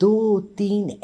2-3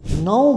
9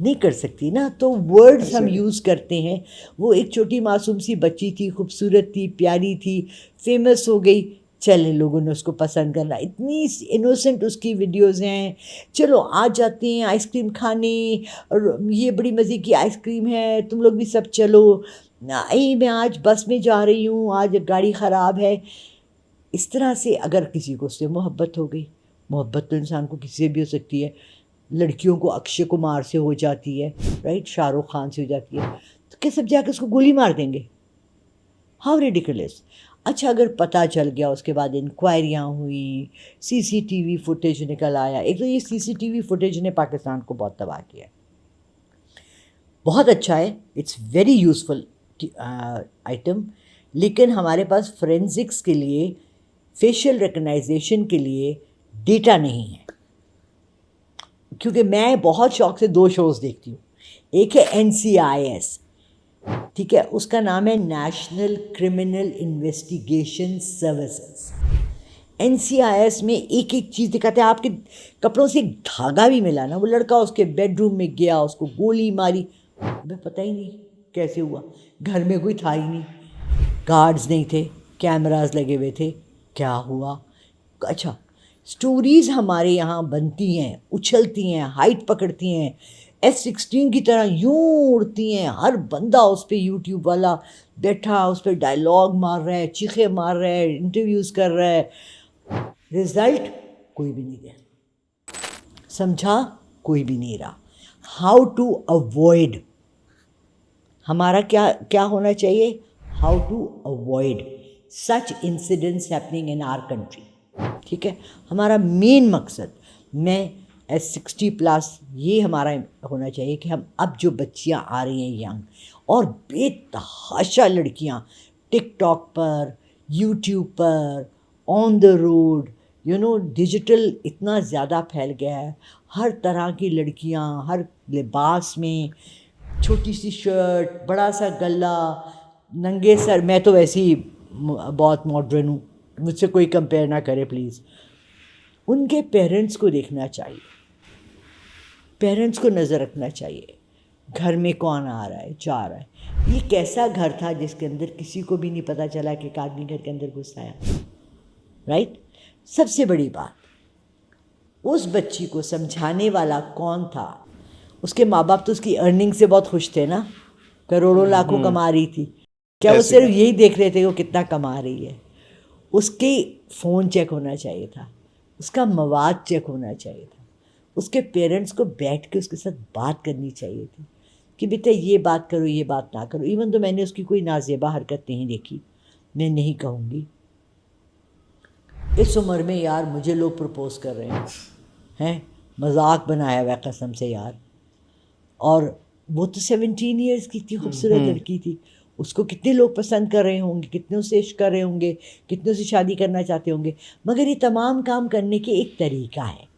نہیں کر سکتی نا. تو ورڈز ہم یوز کرتے ہیں. وہ ایک چھوٹی معصوم سی بچی تھی, خوبصورت تھی, پیاری تھی, فیمس ہو گئی, چلے لوگوں نے اس کو پسند کرنا. اتنی انوسنٹ اس کی ویڈیوز ہیں. چلو آ جاتے ہیں آئس کریم کھانے, اور یہ بڑی مزے کی آئس کریم ہے, تم لوگ بھی سب چلو. میں آج بس میں جا رہی ہوں, آج گاڑی خراب ہے. اس طرح سے اگر کسی کو اس سے محبت ہو گئی, محبت تو انسان کو کسی سے بھی ہو سکتی ہے. لڑکیوں کو اکشے کمار سے ہو جاتی ہے, رائٹ, شاہ رخ خان سے ہو جاتی ہے, تو کیا سب جا کے اس کو گولی مار دیں گے؟ How ridiculous. اچھا اگر پتہ چل گیا, اس کے بعد انکوائریاں ہوئیں, سی سی ٹی وی فوٹیج نکل آیا. ایک تو یہ سی سی ٹی وی فوٹیج نے پاکستان کو بہت تباہ کیا ہے. بہت اچھا ہے, اٹس ویری یوزفل آئٹم, لیکن ہمارے پاس فورینزکس کے لیے, فیشیل ریکگنائزیشن کے لیے ڈیٹا نہیں ہے. کیونکہ میں بہت شوق سے 2 شوز دیکھتی ہوں. ایک ہے NCIS, ٹھیک ہے, اس کا نام ہے national criminal investigation services. NCIS میں ایک ایک چیز دکھاتے ہیں. آپ کے کپڑوں سے ایک دھاگا بھی ملا نا, وہ لڑکا اس کے بیڈ روم میں گیا, اس کو گولی ماری, ہمیں پتہ ہی نہیں کیسے ہوا. گھر میں کوئی تھا ہی نہیں, گارڈز نہیں تھے, کیمراز لگے ہوئے تھے, کیا ہوا؟ اچھا, سٹوریز ہمارے یہاں بنتی ہیں, اچھلتی ہیں, ہائٹ پکڑتی ہیں, F-16 کی طرح یوں اڑتی ہیں. ہر بندہ اس پہ, یوٹیوب والا بیٹھا اس پہ ڈائلاگ مار رہا ہے, چیخے مار رہا ہے, انٹرویوز کر رہا ہے. رزلٹ کوئی بھی نہیں دیا, سمجھا, کوئی بھی نہیں رہا. ہاؤ ٹو اوائڈ, ہمارا کیا ہونا چاہیے؟ How to avoid such incidents happening in our country. ٹھیک ہے, ہمارا مین مقصد, میں S60+ یہ ہمارا ہونا چاہیے کہ ہم اب جو بچیاں آ رہی ہیں ینگ, اور بے تحاشا لڑکیاں ٹک ٹاک پر, یوٹیوب پر, آن دا روڈ, ڈیجیٹل اتنا زیادہ پھیل گیا ہے. ہر طرح کی لڑکیاں, ہر لباس میں, چھوٹی سی شرٹ, بڑا سا گلا, ننگے سر. میں تو ویسے ہی بہت ماڈرن ہوں, مجھ سے کوئی کمپیئر نہ کرے پلیز. ان کے پیرنٹس کو دیکھنا چاہیے, پیرنٹس کو نظر رکھنا چاہیے, گھر میں کون آ رہا ہے, جا رہا ہے. یہ کیسا گھر تھا جس کے اندر کسی کو بھی نہیں پتہ چلا کہ ایک آدمی گھر کے اندر گھس آیا, رائٹ. سب سے بڑی بات, اس بچی کو سمجھانے والا کون تھا؟ اس کے ماں باپ تو اس کی ارننگ سے بہت خوش تھے نا, کروڑوں لاکھوں کما رہی تھی. کیا وہ صرف یہی دیکھ رہے تھے کہ وہ کتنا کما رہی ہے؟ اس کے فون چیک ہونا چاہیے تھا, اس کا مواد چیک ہونا چاہیے تھا, اس کے پیرنٹس کو بیٹھ کے اس کے ساتھ بات کرنی چاہیے تھی کہ بیٹا یہ بات کرو, یہ بات نہ کرو. ایون تو میں نے اس کی کوئی نازیبا حرکت نہیں دیکھی, میں نہیں کہوں گی. اس عمر میں یار مجھے لوگ پرپوز کر رہے ہیں, مذاق بنایا ہوا قسم سے یار. اور وہ تو 17 ایئرس کی اتنی خوبصورت لڑکی تھی, اس کو کتنے لوگ پسند کر رہے ہوں گے, کتنوں سے عشق کر رہے ہوں گے, کتنوں سے شادی کرنا چاہتے ہوں گے. مگر یہ تمام کام کرنے کے ایک طریقہ ہے.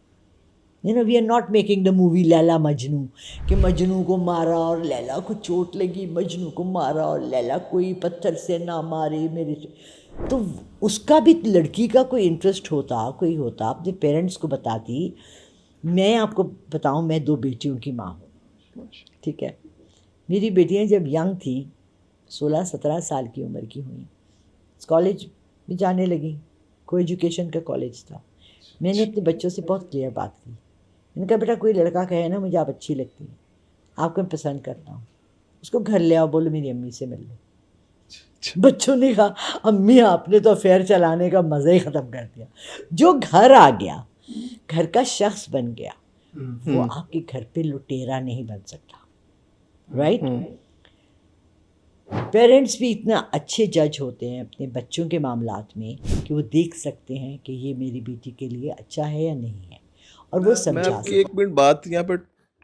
We are not making the movie Laila Majnu, کہ مجنو کو مارا اور لیلا کو چوٹ لگی, مجنو کو مارا اور لیلا کوئی پتھر سے نہ مارے میرے. تو اس کا بھی لڑکی کا کوئی انٹرسٹ ہوتا, کوئی ہوتا, اپنے پیرنٹس کو بتاتی. میں آپ کو بتاؤں, میں 2 بیٹیوں کی ماں ہوں, ٹھیک ہے. میری بیٹیاں جب ینگ تھیں, 16-17 سال کی عمر کی ہوئیں, کالج میں جانے لگیں, کوئی ایجوکیشن کا کالج تھا. میں نے اپنے بچوں سے بہت کلیئر بات کی, میں نے کہا بیٹا کوئی لڑکا کہے نا مجھے آپ اچھی لگتی ہیں, آپ کو میں پسند کرتا ہوں, اس کو گھر لے آؤ, بولو میری امی سے مل لو. بچوں نے کہا امی آپ نے تو افیئر چلانے کا مزہ ہی ختم کر دیا. جو گھر آ گیا, گھر کا شخص بن گیا, وہ آپ کے گھر پہ لٹیرا نہیں بن سکتا, رائٹ. پیرنٹس بھی اتنا اچھے جج ہوتے ہیں اپنے بچوں کے معاملات میں کہ وہ دیکھ سکتے ہیں کہ یہ میری بیٹی کے لیے اچھا ہے یا نہیں ہے, اور وہ میں سمجھا آپ کی 1 منٹ بات یہاں پہ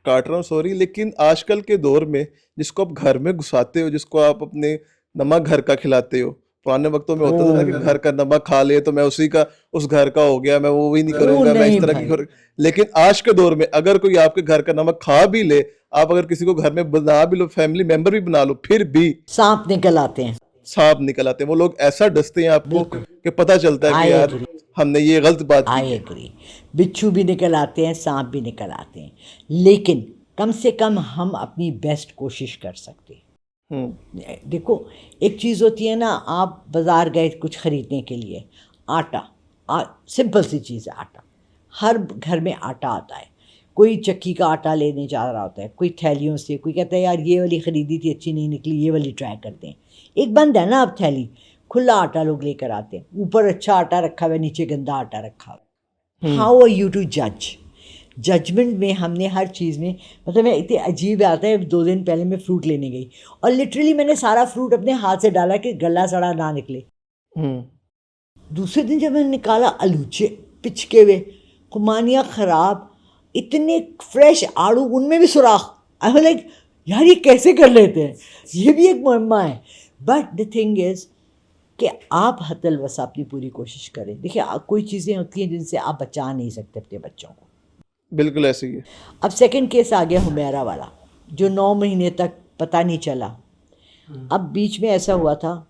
کاٹ رہا ہوں, سوری, لیکن آج کل کے دور میں جس کو آپ گھر میں گھساتے ہو, جس کو آپ اپنے نمک گھر کا کھلاتے ہو, پرانے وقتوں میں ہوتا تھا نا کہ گھر کا نمک کھا لے تو میں اسی کا, اس گھر کا ہو گیا, میں وہ بھی نہیں کروں گا, میں اس طرح کی. لیکن آج کے دور میں اگر کوئی آپ کے گھر کا نمک کھا بھی لے, آپ اگر کسی کو گھر میں بنا بھی لو, فیملی ممبر بھی بنا لو, پھر بھی سانپ نکل آتے ہیں, سانپ نکل آتے ہیں. وہ لوگ ایسا ڈستے ہیں آپ کو کہ پتہ چلتا ہے کہ یار ہم نے یہ غلط بات کی. I agree. بچھو بھی نکل آتے ہیں, سانپ بھی نکل آتے ہیں, لیکن کم سے کم ہم اپنی بیسٹ کوشش کر سکتے ہیں. دیکھو ایک چیز ہوتی ہے نا, آپ بازار گئے کچھ خریدنے کے لیے, آٹا, سمپل سی چیز ہے آٹا, ہر گھر میں آٹا آتا ہے, کوئی چکی کا آٹا لینے جا رہا ہوتا ہے, کوئی تھیلیوں سے, کوئی کہتا ہے یار یہ والی خریدی تھی اچھی نہیں نکلی, یہ والی ٹرائی کرتے ہیں. ایک بند ہے نا اب تھیلی, کھلا آٹا لوگ لے کر آتے ہیں, اوپر اچھا آٹا رکھا ہوا ہے, نیچے گندا آٹا رکھا ہوا ہے. ہاؤ آر یو ٹو جج؟ ججمنٹ میں ہم نے ہر چیز میں, مطلب میں اتنے عجیب آتا ہے. 2 دن پہلے میں فروٹ لینے گئی اور لٹرلی میں نے سارا فروٹ اپنے ہاتھ سے ڈالا کہ گلا سڑا نہ نکلے. دوسرے دن جب میں نے نکالا, آلوچے پچکے ہوئے, خمانیاں خراب, اتنے فریش آڑو ان میں بھی سوراخ. آئی واز لائک یار یہ کیسے کر لیتے ہیں, یہ بھی ایک معمہ ہے. بٹ دا تھنگ از کہ آپ حد الوسع اپنی پوری کوشش کریں. دیکھیے کوئی چیزیں ہوتی ہیں جن سے آپ بچا نہیں سکتے اپنے بچوں کو. بالکل ایسے ہی ہے. اب سیکنڈ کیس آ گیا حمیرہ والا, جو 9 مہینے تک پتہ نہیں چلا. اب بیچ میں ایسا ہوا تھا,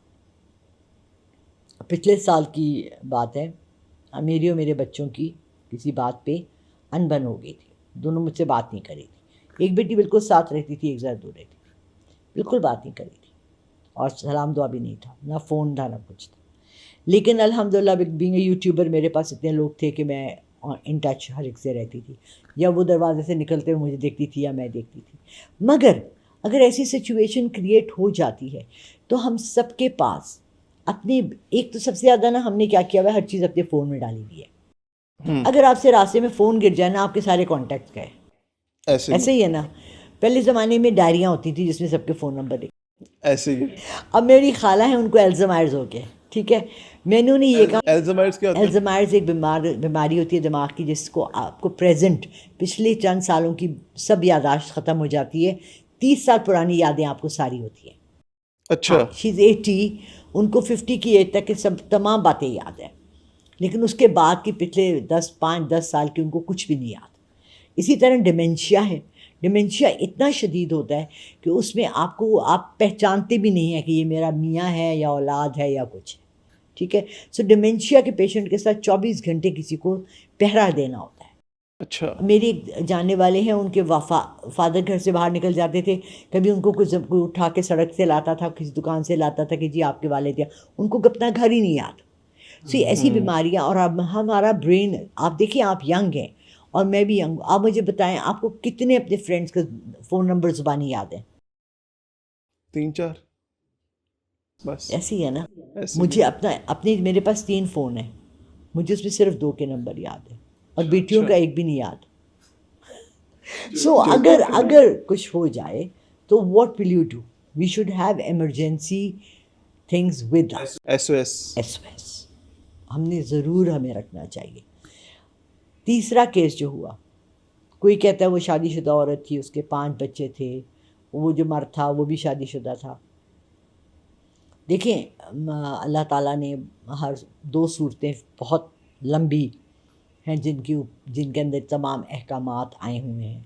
پچھلے سال کی بات ہے, میری اور میرے بچوں کی کسی بات پہ انبن ہو گئی تھی. دونوں مجھ سے بات نہیں کری تھی. ایک بیٹی بالکل ساتھ رہتی تھی, ایک ذرا دور رہتی تھی, بالکل بات نہیں کری تھی, اور سلام دعا بھی نہیں تھا, نہ فون تھا نہ کچھ تھا. لیکن الحمدللہ بینگ اے یوٹیوبر میرے پاس اتنے لوگ تھے کہ میں ان ٹچ ہر ایک سے رہتی تھی, یا وہ دروازے سے نکلتے ہوئے مجھے دیکھتی تھی یا میں دیکھتی تھی. مگر اگر ایسی سچویشن کریٹ ہو جاتی ہے تو ہم سب کے پاس اپنے, ایک تو سب سے زیادہ نا ہم نے کیا کیا ہوا ہے, ہر چیز اپنے فون میں ڈالی ہوئی ہے. اگر آپ سے راستے میں فون گر جائے نا, آپ کے سارے کانٹیکٹ گئے. ایسے ہی ہے نا. پہلے زمانے میں ڈائریاں ہوتی تھیں جس میں سب کے فون نمبر لکھے. ایسے ہی. اب میری خالہ ہیں, ان کو الزائمرز ہو گیا, ٹھیک ہے. میں نے یہ کہا, الزائمرز کیا ہوتا ہے؟ الزائمرز ایک بیماری ہوتی ہے دماغ کی, جس کو آپ کو پریزنٹ پچھلے چند سالوں کی سب یادداشت ختم ہو جاتی ہے. 30 سال پرانی یادیں آپ کو ساری ہوتی ہیں. اچھا. شی از 80, ان کو 50 کی ایج تک کے سب تمام باتیں یاد ہیں, لیکن اس کے بعد کی پچھلے 5-10 سال کی ان کو کچھ بھی نہیں یاد. اسی طرح ڈیمنشیا ہے. ڈیمنشیا اتنا شدید ہوتا ہے کہ اس میں آپ پہچانتے بھی نہیں ہیں کہ یہ میرا میاں ہے یا اولاد ہے یا کچھ ہے, ٹھیک ہے. سو ڈیمنشیا کے پیشنٹ کے ساتھ 24 گھنٹے کسی کو پہرا دینا ہوتا ہے. اچھا. میری جاننے والے ہیں, ان کے فادر گھر سے باہر نکل جاتے تھے, کبھی ان کو کچھ اٹھا کے سڑک سے لاتا تھا, کسی دکان سے لاتا تھا کہ جی آپ کے والد, ان کو اپنا گھر ہی نہیں یاد. سو ایسی بیماریاں. اور اب ہمارا برین, آپ دیکھیں آپ ینگ ہیں اور میں بھی ینگ ہوں, آپ مجھے بتائیں آپ کو کتنے اپنے فرینڈس کا فون نمبر زبانی یاد ہیں؟ 3-4 بس. ایسی ہے نا. مجھے اپنے میرے پاس 3 فون ہیں, مجھے اس میں صرف 2 کے نمبر یاد ہیں, اور بیٹیوں کا ایک بھی نہیں یاد. سو اگر کچھ ہو جائے تو what will you do? We should have emergency things with SOS ہم نے ضرور ہمیں رکھنا چاہیے. تیسرا کیس جو ہوا, کوئی کہتا ہے وہ شادی شدہ عورت تھی, اس کے 5 بچے تھے, وہ جو مرد تھا وہ بھی شادی شدہ تھا. دیکھیں اللہ تعالیٰ نے ہر 2 صورتیں بہت لمبی ہیں جن کے اندر تمام احکامات آئے ہوئے ہیں.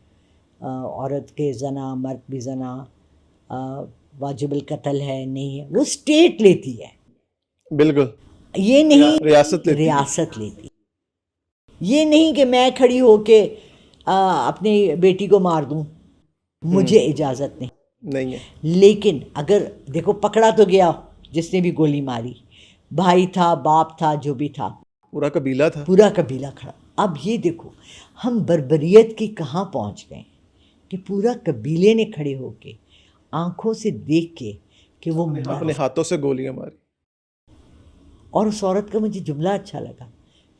عورت کے زنا, مرد بھی زنا, واجب القتل ہے نہیں ہے, وہ اسٹیٹ لیتی ہے. بالکل, یہ نہیں ریاست لیتی. یہ نہیں کہ میں کھڑی ہو کے اپنی بیٹی کو مار دوں, مجھے اجازت نہیں ہے. لیکن اگر دیکھو پکڑا تو گیا جس نے بھی گولی ماری, بھائی تھا, باپ تھا, جو بھی تھا, پورا قبیلہ کھڑا. اب یہ دیکھو ہم بربریت کی کہاں پہنچ گئے کہ پورا قبیلے نے کھڑے ہو کے آنکھوں سے دیکھ کے کہ وہ اپنے ہاتھوں سے گولیاں ماری. اور اس عورت کا مجھے جملہ اچھا لگا,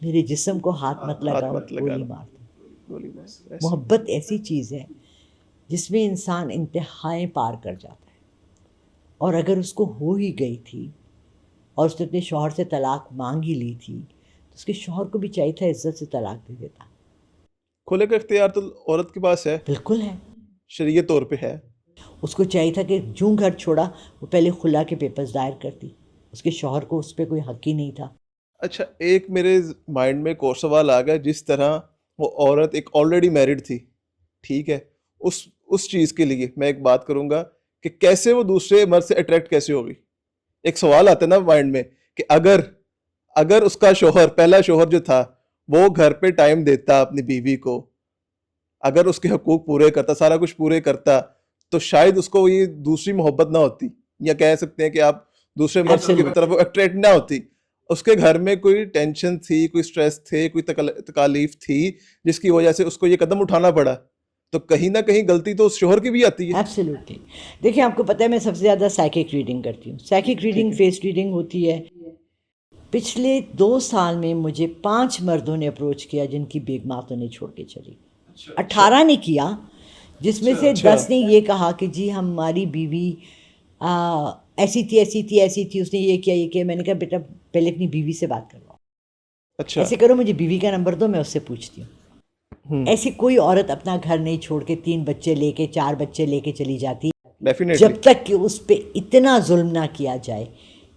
میرے جسم کو ہاتھ مت لگاؤ, گولی مار دو. محبت ایسی چیز ہے جس میں انسان انتہائیں پار کر جاتا ہے. اور اگر اس کو ہو ہی گئی تھی اور اس نے اپنے شوہر سے طلاق مانگ ہی لی تھی تو اس کے شوہر کو بھی چاہیے تھا عزت سے طلاق دے دیتا. کھلے کا اختیار تو عورت کے پاس ہے, بالکل ہے, شرعی طور پہ ہے. اس کو چاہیے تھا کہ جوں گھر چھوڑا وہ پہلے خلا کے پیپرز دائر کرتی. اس کے شوہر کو اس پہ کوئی حق ہی نہیں تھا. اچھا, ایک میرے مائنڈ میں ایک اور سوال آ گیا, جس طرح وہ عورت ایک آلریڈی میرڈ تھی, ٹھیک ہے, اس چیز کے لیے میں ایک بات کروں گا کہ کیسے وہ دوسرے مرد سے اٹریکٹ کیسے ہوگی. ایک سوال آتا ہے نا مائنڈ میں کہ اگر اس کا شوہر, پہلا شوہر جو تھا, وہ گھر پہ ٹائم دیتا اپنی بیوی کو, اگر اس کے حقوق پورے کرتا, سارا کچھ پورے کرتا, تو شاید اس کو یہ دوسری محبت نہ ہوتی, یا کہہ سکتے ہیں کہ آپ دوسرے مرد کی طرف اٹریکٹ نہ ہوتی. اس کے گھر میں کوئی ٹینشن تھی, کوئی سٹریس تھے, کوئی تکالیف تھی جس کی وجہ سے اس کو یہ قدم اٹھانا پڑا. تو کہیں نہ کہیں غلطی تو اس شوہر کی بھی آتی ہے. ایبسلیوٹلی. دیکھیں آپ کو پتہ ہے میں سب سے زیادہ سائیکک ریڈنگ کرتی ہوں. سائیکک ریڈنگ فیس ریڈنگ ہوتی ہے. پچھلے 2 سال میں مجھے 5 مردوں نے اپروچ کیا جن کی بیگمات انہیں چھوڑ کے چلی. 18 نے کیا, جس میں سے 10 نے یہ کہا کہ جی ہماری بیوی ایسی تھی ایسی تھی ایسی تھی, اس نے یہ کیا یہ کیا. میں نے کہا بیٹا پہلے اپنی بیوی سے بات کرواؤ. اچھا ایسے کرو, مجھے بیوی کا نمبر دو, میں اس سے پوچھتی ہوں. ایسی کوئی عورت اپنا گھر نہیں چھوڑ کے 3 بچے لے کے 4 بچے لے کے چلی جاتی جب تک کہ اس پہ اتنا ظلم نہ کیا جائے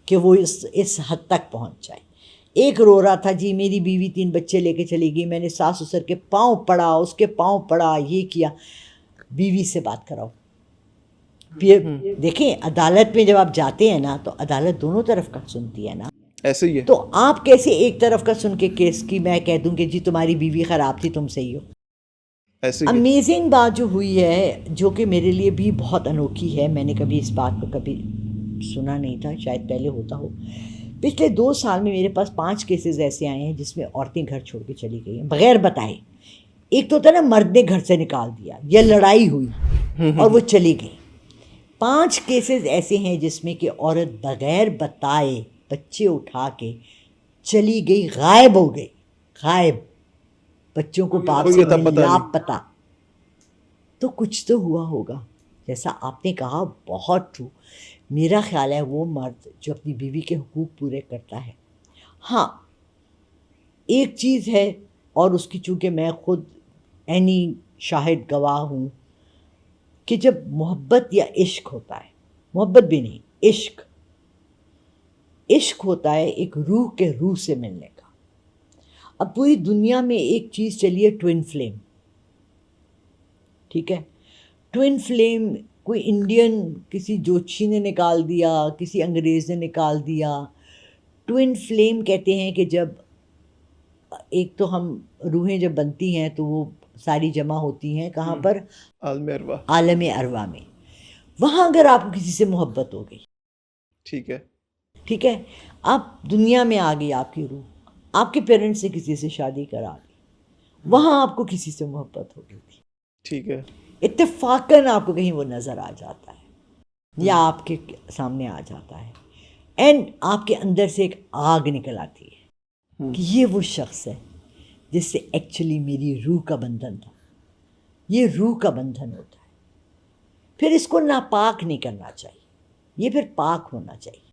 کہ وہ اس حد تک پہنچ جائے. ایک رو رہا تھا جی میری بیوی 3 بچے لے کے چلی گئی, میں نے ساس سسر کے پاؤں پڑا, اس کے پاؤں پڑا, یہ کیا. بیوی سے بات کراؤ. دیکھیں عدالت میں جب آپ جاتے ہیں نا تو عدالت دونوں طرف کا سنتی ہے نا. ایسے ہی ہے. تو آپ کیسے ایک طرف کا سن کے کیس کی میں کہہ دوں کہ جی تمہاری بیوی خراب تھی تم صحیح ہو. امیزنگ بات جو ہوئی ہے, جو کہ میرے لیے بھی بہت انوکھی ہے, میں نے کبھی اس بات کو کبھی سنا نہیں تھا, شاید پہلے ہوتا ہو. پچھلے 2 سال میں میرے پاس 5 کیسز ایسے آئے ہیں جس میں عورتیں گھر چھوڑ کے چلی گئی ہیں بغیر بتائے. ایک تو ہوتا ہے نا مرد نے گھر سے نکال دیا یا لڑائی ہوئی اور وہ چلی گئی. 5 کیسز ایسے ہیں جس میں کہ عورت بغیر بتائے بچے اٹھا کے چلی گئی, غائب ہو گئی, غائب, بچوں کو باپ سے لاپتہ. تو کچھ تو ہوا ہوگا. جیسا آپ نے کہا بہت ٹرو. میرا خیال ہے وہ مرد جو اپنی بیوی کے حقوق پورے کرتا ہے, ہاں ایک چیز ہے, اور اس کی چونکہ میں خود عینی شاہد گواہ ہوں کہ جب محبت یا عشق ہوتا ہے, محبت بھی نہیں عشق, عشق ہوتا ہے ایک روح کے روح سے ملنے کا. اب پوری دنیا میں ایک چیز چلی ہے ٹوئن فلیم, ٹھیک ہے. ٹوئن فلیم کوئی انڈین کسی جوتشی نے نکال دیا, کسی انگریز نے نکال دیا. ٹوئن فلیم کہتے ہیں کہ جب ایک تو ہم روحیں جب بنتی ہیں تو وہ ساری جمع ہوتی ہیں کہاں پر, عالم ارواح میں. وہاں اگر آپ کو کسی سے محبت ہو گئی, ٹھیک ہے, ٹھیک ہے, آپ دنیا میں آ گئی آپ کی روح, آپ کے پیرنٹس نے کسی سے شادی کرا دی, وہاں آپ کو کسی سے محبت ہو گئی تھی, ٹھیک ہے, اتفاقاً آپ کو کہیں وہ نظر آ جاتا ہے یا آپ کے سامنے آ جاتا ہے, اینڈ آپ کے اندر سے ایک آگ نکل آتی ہے کہ یہ وہ شخص ہے جس سے ایکچولی میری روح کا بندھن تھا. یہ روح کا بندھن ہوتا ہے. پھر اس کو ناپاک نہیں کرنا چاہیے, یہ پھر پاک ہونا چاہیے.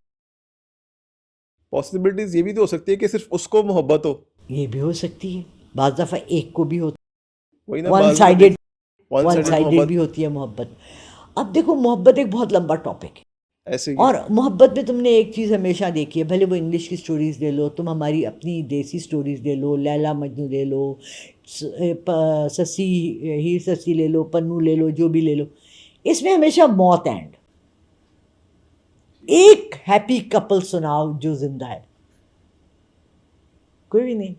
پاسبلٹیز یہ بھی تو ہو سکتی ہے کہ صرف اس کو محبت ہو, یہ بھی ہو سکتی ہے. بعض دفعہ ایک کو بھی ہوتا ہے, ون سائیڈڈ بھی ہوتی ہے محبت. اب دیکھو محبت ایک بہت لمبا ٹاپک ہے, ایسے اور محبت میں تم نے ایک چیز ہمیشہ دیکھی ہے, بھلے وہ انگلش کی سٹوریز لے لو, تم ہماری اپنی دیسی سٹوریز لے لو, لیلا مجنو لے لو, سسی ہیر سسی لے لو, پنو لے لو, جو بھی لے لو, اس میں ہمیشہ موت اینڈ. ایک ہیپی کپل سناؤ جو زندہ ہے, کوئی بھی نہیں.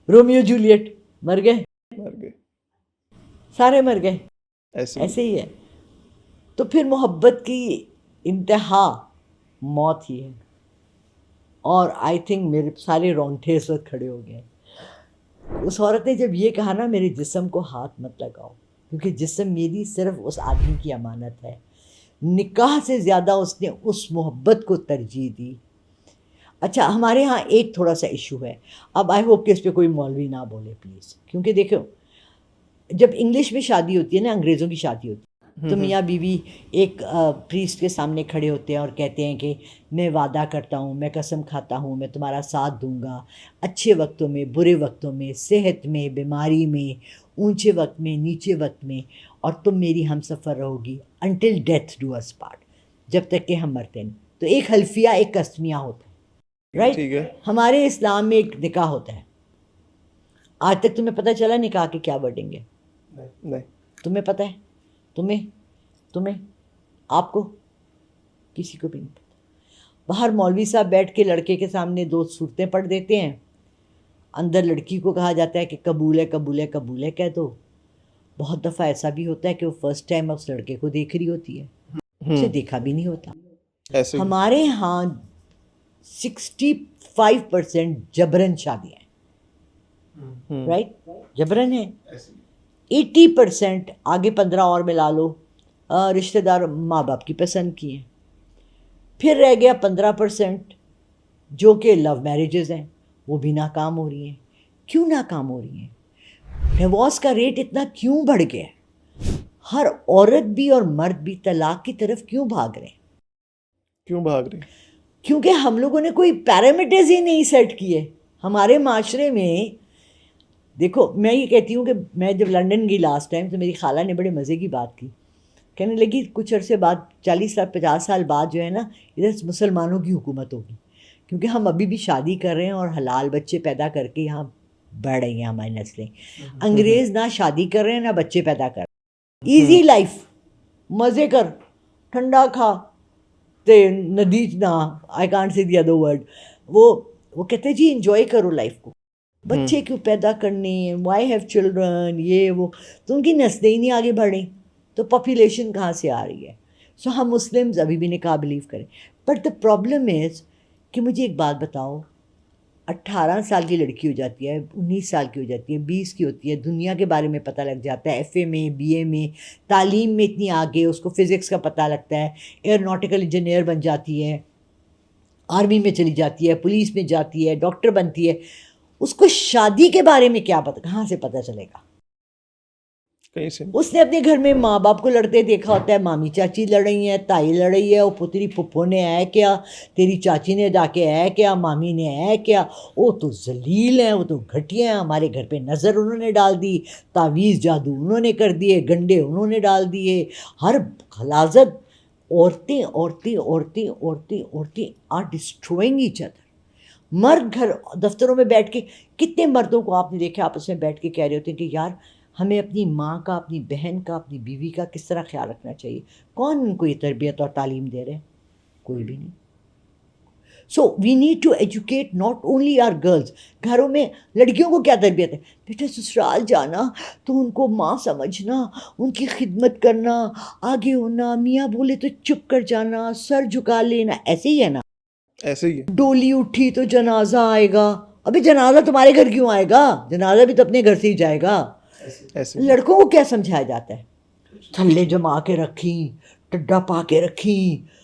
رومیو جولیٹ مر گئے, سارے مر گئے, ایسے ہی ہے. تو پھر محبت کی انتہا موت ہی ہے. اور آئی تھنک میرے سارے رونگٹے اس وقت کھڑے ہو گئے. اس عورت نے جب یہ کہا نا میرے جسم کو ہاتھ مت لگاؤ, کیونکہ جسم میری صرف اس آدمی کی امانت ہے. نکاح سے زیادہ اس نے اس محبت کو ترجیح دی. اچھا ہمارے ہاں ایک تھوڑا سا ایشو ہے, اب آئی ہوپ کہ اس پہ کوئی مولوی نہ بولے پلیز, کیونکہ دیکھو جب انگلش میں شادی ہوتی ہے نا, انگریزوں کی شادی ہوتی ہے, تو میاں بیوی ایک پریسٹ کے سامنے کھڑے ہوتے ہیں اور کہتے ہیں کہ میں وعدہ کرتا ہوں, میں قسم کھاتا ہوں, میں تمہارا ساتھ دوں گا اچھے وقتوں میں, برے وقتوں میں, صحت میں, بیماری میں, اونچے وقت میں, نیچے وقت میں, اور تم میری ہم سفر رہو گی until death do us part, جب تک کہ ہم مرتے نہیں. تو ایک حلفیہ ایک قسمیہ ہوتا ہے, رائٹ. ہمارے اسلام میں ایک نکاح ہوتا ہے. آج تک تمہیں پتہ چلا نکاح کے کیا ورڈنگ ہے؟ نہیں. تمہیں پتہ ہے؟ تمہیں آپ کو کسی کو بھی نہیں پتہ. باہر مولوی صاحب بیٹھ کے لڑکے کے سامنے 2 صورتیں پڑھ دیتے ہیں, اندر لڑکی کو کہا جاتا ہے کہ قبول ہے قبول ہے قبول ہے کہہ دو, بہت دفعہ ایسا بھی ہوتا ہے کہ وہ فرسٹ ٹائم اس لڑکے کو دیکھ رہی ہوتی ہے, اسے دیکھا بھی نہیں ہوتا. ایسے ہمارے ہاں 65% جبرن شادیاں ہیں, رائٹ, جبرن ہے. 80% آگے 15 اور ملا لو رشتہ دار ماں باپ کی پسند کی ہیں. پھر رہ گیا 15% جو کہ لو میرجز ہیں, وہ بھی ناکام ہو رہی ہیں. کیوں ناکام ہو رہی ہیں؟ ڈیورس کا ریٹ اتنا کیوں بڑھ گیا ہے؟ ہر عورت بھی اور مرد بھی طلاق کی طرف کیوں بھاگ رہے ہیں؟ کیوں بھاگ رہے ہیں؟ کیونکہ ہم لوگوں نے کوئی پیرامیٹرز ہی نہیں سیٹ کیے ہمارے معاشرے میں. دیکھو میں یہ کہتی ہوں کہ میں جب لنڈن گئی لاسٹ ٹائم تو میری خالہ نے بڑے مزے کی بات کی, کہنے لگی کچھ عرصے بعد 40 سال 50 سال بعد جو ہے نا ادھر مسلمانوں کی حکومت ہوگی, کیونکہ ہم ابھی بھی شادی کر رہے ہیں اور حلال بچے پیدا کر کے یہاں بڑھ رہی ہیں ہماری نسلیں. انگریز نہ شادی کر رہے ہیں نہ بچے پیدا کر رہے ہیں. ایزی لائف, مزے کر, ٹھنڈا کھا, تے ندی نہ, I can't see the other word. وہ کہتے ہیں جی انجوائے کرو لائف کو, بچے کیوں پیدا کرنے ہیں, وائی ہیو چلڈرن, یہ وہ, تو ان کی نسلیں ہی نہیں آگے بڑھیں تو پاپولیشن کہاں سے آ رہی ہے. سو ہم مسلمز ابھی بھی نکاح بلیو کریں. بٹ دا پرابلم از کہ مجھے ایک بات بتاؤ, 18 سال کی لڑکی ہو جاتی ہے, 19 سال کی ہو جاتی ہے, 20 کی ہوتی ہے, دنیا کے بارے میں پتہ لگ جاتا ہے, FA میں BA میں تعلیم میں اتنی آگے, اس کو فزکس کا پتہ لگتا ہے, ایئروناٹیکل انجینئر بن جاتی ہے, آرمی میں چلی جاتی ہے, پولیس میں جاتی ہے, ڈاکٹر بنتی ہے. اس کو شادی کے بارے میں کیا پتہ, کہاں سے پتہ چلے گا؟ کہیں سے. اس نے اپنے گھر میں ماں باپ کو لڑتے دیکھا ہوتا ہے, مامی چاچی لڑ رہی ہیں, تائی لڑ رہی ہے, وہ تیری پھپھو نے ہے کیا, تیری چاچی نے جا کے ہے کیا, مامی نے ہے کیا, وہ تو ذلیل ہیں, وہ تو گھٹیا ہیں, ہمارے گھر پہ نظر انہوں نے ڈال دی, تعویذ جادو انہوں نے کر دیے, گنڈے انہوں نے ڈال دیے, ہر غلاظت. عورتیں عورتیں عورتیں عورتیں عورتیں آر ڈسٹروئنگ ایچ ادر. مرد گھر دفتروں میں بیٹھ کے, کتنے مردوں کو آپ نے دیکھا آپس میں بیٹھ کے کہہ رہے ہوتے ہیں کہ یار ہمیں اپنی ماں کا, اپنی بہن کا, اپنی بیوی کا کس طرح خیال رکھنا چاہیے. کون ان کو یہ تربیت اور تعلیم دے رہے ہیں؟ کوئی بھی نہیں. So we need to educate not only our girls. گھروں میں لڑکیوں کو کیا تربیت ہے؟ بیٹا سسرال جانا تو ان کو ماں سمجھنا, ان کی خدمت کرنا, آگے ہونا, میاں بولے تو چپ کر جانا, سر جھکا لینا. ایسے ہی ہے نا, ایسے ہی ہے. ڈولی اٹھی تو جنازہ آئے گا. ابھی جنازہ تمہارے گھر کیوں آئے گا؟ جنازہ بھی تو اپنے گھر سے ہی جائے گا. ایسے لڑکوں کو کیا سمجھایا جاتا ہے؟ تھلے جما کے رکھیں, ٹڈا پا کے رکھیں,